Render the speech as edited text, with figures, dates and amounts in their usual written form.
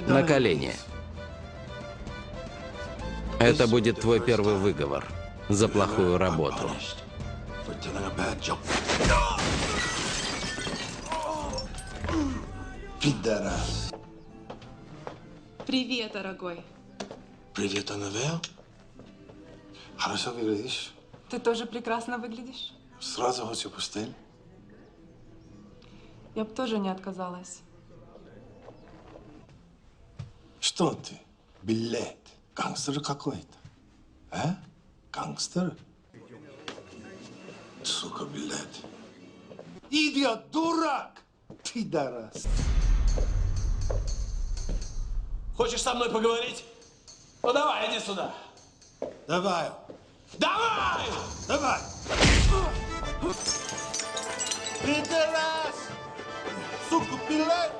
На колени. Это будет твой первый выговор за плохую работу. Пидорас. Привет, дорогой. Привет, Аннабелл. Хорошо выглядишь. Ты тоже прекрасно выглядишь. Сразу хочу постель. Я бы тоже не отказалась. Что ты? Билет. Гангстер какой-то. А? Гангстер? Сука, билет. Идиот, дурак! Пидорас. Хочешь со мной поговорить? Ну давай, иди сюда. Давай. Давай! Давай. Пидорас! Сука, билет!